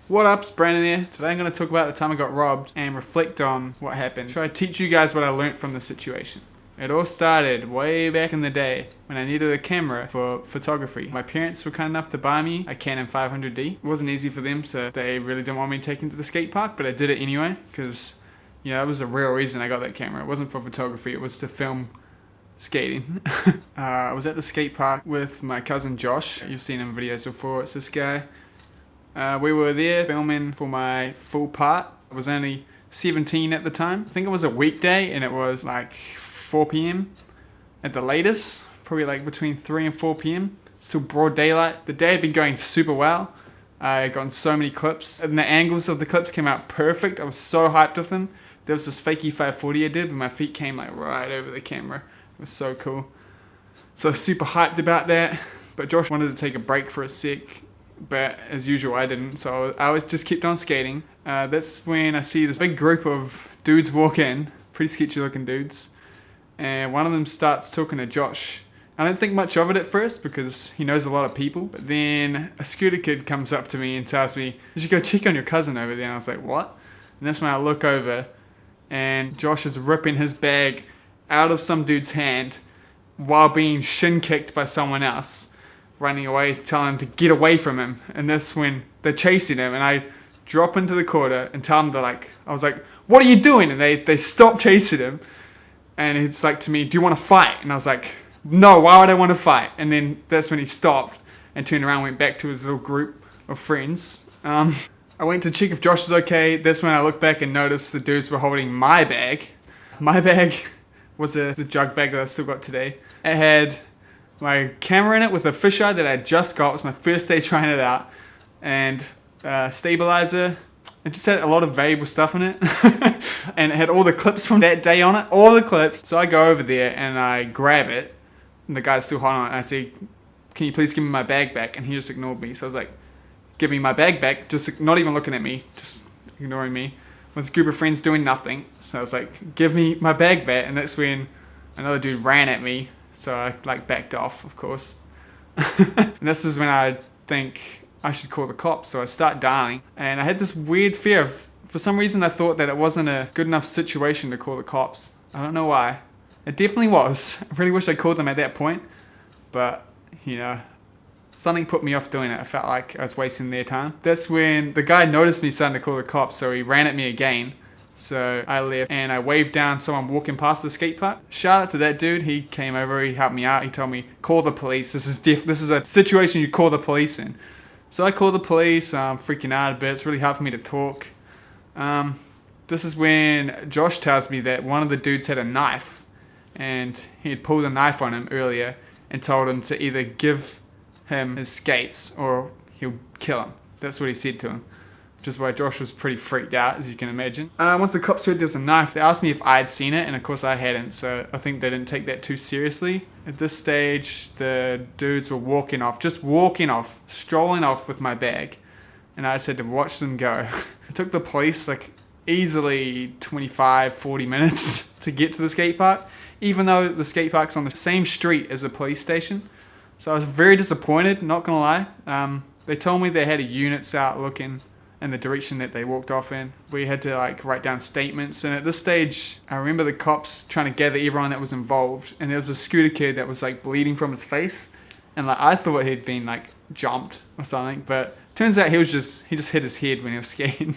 What up, it's Brandon here. Today I'm going to talk about the time I got robbed and reflect on what happened. Try to teach you guys what I learned from the situation. It all started way back in the day when I needed a camera for photography. My parents were kind enough to buy me a Canon 500D. It wasn't easy for them, so they really didn't want me taken to the skate park, but I did it anyway because, you know, that was the real reason I got that camera. It wasn't for photography, it was to film skating. I was at the skate park with my cousin Josh. You've seen him in videos before, it's this guy. We were there filming for my full part. I was only 17 at the time. I think it was a weekday and it was like 4 p.m. at the latest. Probably like between 3 and 4 p.m. Still broad daylight. The day had been going super well. I had gotten so many clips and the angles of the clips came out perfect. I was so hyped with them. There was this fakey 540 I did, but my feet came like right over the camera. It was so cool. So super hyped about that. But Josh wanted to take a break for a sec. But as usual I didn't, so I just kept on skating. That's when I see this big group of dudes walk in, pretty sketchy looking dudes, and one of them starts talking to Josh. I don't think much of it at first because he knows a lot of people, but then a scooter kid comes up to me and tells me, "You should go check on your cousin over there." And I was like, "What?" And that's when I look over and Josh is ripping his bag out of some dude's hand while being shin kicked by someone else, running away, telling him to get away from him. And that's when they're chasing him, and I drop into the corner and tell them I was like, "What are you doing?" And they stop chasing him, and he's like to me, "Do you want to fight?" And I was like, "No, why would I want to fight?" And then that's when he stopped and turned around and went back to his little group of friends. I went to check if Josh was okay. That's when I looked back and noticed the dudes were holding my bag. My bag was the jug bag that I still got today. It had my camera in it with a fisheye that I just got. It was my first day trying it out. And stabilizer. It just had a lot of valuable stuff in it. And it had all the clips from that day on it. All the clips. So I go over there and I grab it. And the guy's still holding on it. And I say, "Can you please give me my bag back?" And he just ignored me. So I was like, "Give me my bag back." Just not even looking at me. Just ignoring me. With a group of friends doing nothing. So I was like, "Give me my bag back." And that's when another dude ran at me. So I backed off, of course. And this is when I think I should call the cops. So I start dialing. And I had this weird fear of, for some reason I thought that it wasn't a good enough situation to call the cops. I don't know why. It definitely was. I really wish I called them at that point. But, you know, something put me off doing it. I felt like I was wasting their time. That's when the guy noticed me starting to call the cops. So he ran at me again. So I left and I waved down someone walking past the skate park. Shout out to that dude. He came over, he helped me out. He told me, "Call the police. This is a situation you call the police in." So I called the police. I'm freaking out a bit. It's really hard for me to talk. This is when Josh tells me that one of the dudes had a knife and he had pulled a knife on him earlier and told him to either give him his skates or he'll kill him. That's what he said to him. Which is why Josh was pretty freaked out, as you can imagine. Once the cops heard there was a knife, they asked me if I'd seen it, and of course I hadn't, so I think they didn't take that too seriously. At this stage, the dudes were walking off, strolling off with my bag, and I just had to watch them go. It took the police easily 25-40 minutes to get to the skate park, even though the skate park's on the same street as the police station. So I was very disappointed, not gonna lie. They told me they had a units out looking in the direction that they walked off in. We had to write down statements, and at this stage I remember the cops trying to gather everyone that was involved, and there was a scooter kid that was bleeding from his face, and I thought he'd been jumped or something, but turns out he just hit his head when he was skating.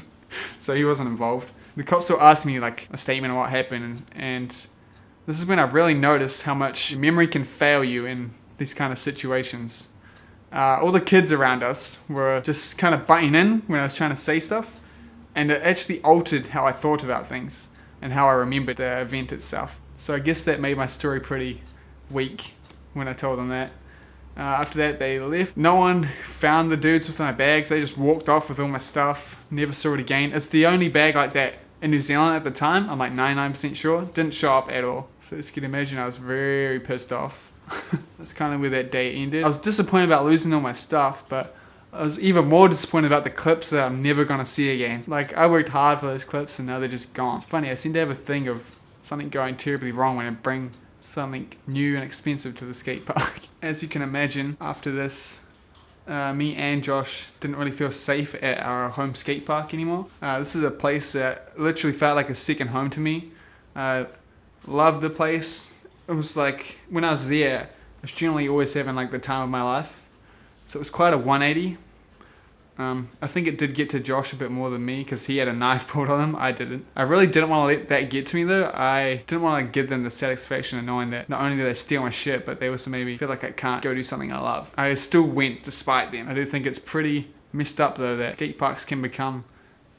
So he wasn't involved. The cops were asking me a statement on what happened, and this is when I really noticed how much memory can fail you in these kind of situations. All the kids around us were just kind of butting in when I was trying to say stuff, and it actually altered how I thought about things and how I remembered the event itself. So I guess that made my story pretty weak when I told them that. After that they left. No one found the dudes with my bags. They just walked off with all my stuff. Never saw it again. It's the only bag like that in New Zealand at the time. I'm 99% sure. Didn't show up at all. So as you can imagine, I was very pissed off. That's kind of where that day ended. I was disappointed about losing all my stuff, but I was even more disappointed about the clips that I'm never going to see again. I worked hard for those clips and now they're just gone. It's funny, I seem to have a thing of something going terribly wrong when I bring something new and expensive to the skate park. As you can imagine, after this me and Josh didn't really feel safe at our home skate park anymore. This is a place that literally felt like a second home to me. Loved the place. It was like, when I was there, I was generally always having like the time of my life. So it was quite a 180. I think it did get to Josh a bit more than me because he had a knife pulled on him. I didn't. I really didn't want to let that get to me though. I didn't want to give them the satisfaction of knowing that not only did they steal my shit, but they also made me feel like I can't go do something I love. I still went despite them. I do think it's pretty messed up though that skate parks can become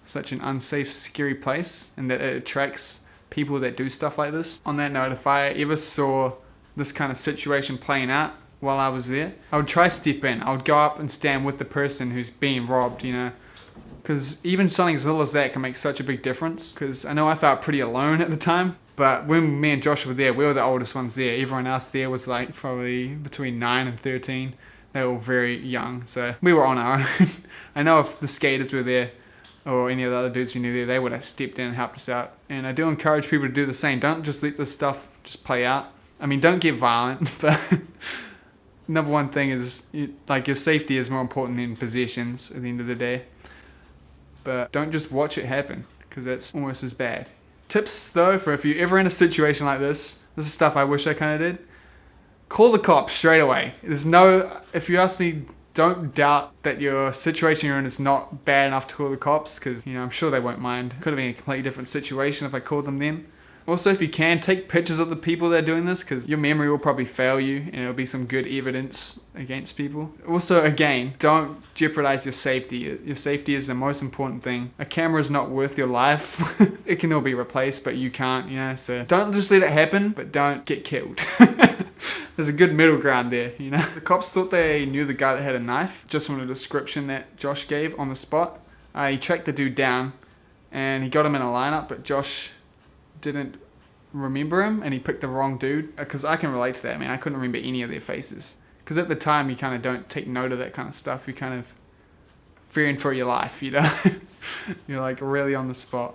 such an unsafe, scary place and that it attracts people that do stuff like this. On that note, if I ever saw this kind of situation playing out while I was there, I would try to step in. I would go up and stand with the person who's being robbed, you know, because even something as little as that can make such a big difference. Because I know I felt pretty alone at the time, but when me and Josh were there, we were the oldest ones there. Everyone else there was like probably between 9 and 13. They were all very young, so we were on our own. I know if the skaters were there or any of the other dudes we knew there, they would have stepped in and helped us out. And I do encourage people to do the same. Don't just let this stuff just play out. I mean, don't get violent, but number one thing is, like, your safety is more important than possessions at the end of the day. But don't just watch it happen, because that's almost as bad. Tips, though, for if you're ever in a situation like this is stuff I wish I kind of did. Call the cops straight away. If you ask me, don't doubt that your situation you're in is not bad enough to call the cops, because, you know, I'm sure they won't mind. Could have been a completely different situation if I called them then. Also, if you can, take pictures of the people that are doing this, because your memory will probably fail you and it'll be some good evidence against people. Also, again, don't jeopardize your safety. Your safety is the most important thing. A camera is not worth your life. It can all be replaced, but you can't, you know, so don't just let it happen, but don't get killed. There's a good middle ground there, you know. The cops thought they knew the guy that had a knife, just from the description that Josh gave on the spot. He tracked the dude down and he got him in a lineup, but Josh didn't remember him and he picked the wrong dude. Because I can relate to that, man. I couldn't remember any of their faces. Because at the time you kind of don't take note of that kind of stuff. You're kind of fearing for your life, you know. You're like really on the spot.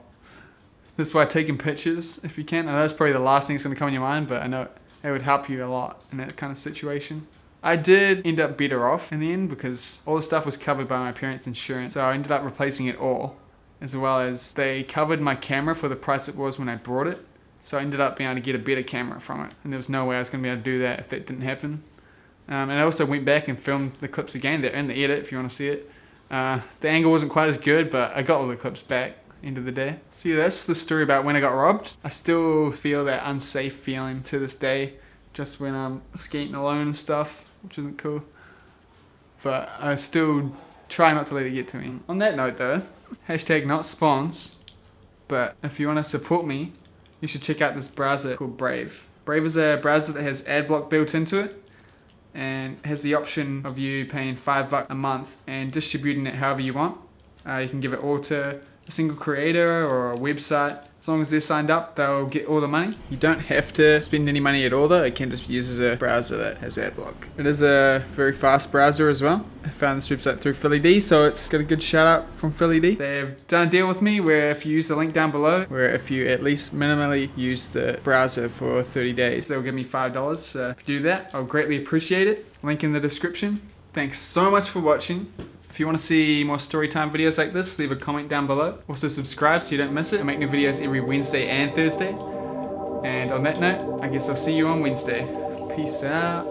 That's why taking pictures, if you can. I know it's probably the last thing that's going to come in your mind, but I know it would help you a lot in that kind of situation. I did end up better off in the end because all the stuff was covered by my parents' insurance. So I ended up replacing it all, as well as they covered my camera for the price it was when I brought it. So I ended up being able to get a better camera from it. And there was no way I was going to be able to do that if that didn't happen. And I also went back and filmed the clips again. They're in the edit if you want to see it. The angle wasn't quite as good, but I got all the clips back. End of the day. So yeah, that's the story about when I got robbed. I still feel that unsafe feeling to this day, just when I'm skating alone and stuff, which isn't cool. But I still try not to let it get to me. On that note though, hashtag not spawns, but if you want to support me, you should check out this browser called Brave. Brave is a browser that has ad block built into it and has the option of you paying $5 a month and distributing it however you want. You can give it all to a single creator or a website. As long as they're signed up, they'll get all the money. You don't have to spend any money at all though. It can just be used as a browser that has ad block. It is a very fast browser as well. I found this website through Philly D, so it's got a good shout out from Philly D. They've done a deal with me where if you use the link down below, where if you at least minimally use the browser for 30 days, they'll give me $5. So if you do that, I'll greatly appreciate it. Link in the description. Thanks so much for watching. If you want to see more storytime videos like this, leave a comment down below. Also subscribe so you don't miss it. I make new videos every Wednesday and Thursday. And on that note, I guess I'll see you on Wednesday. Peace out.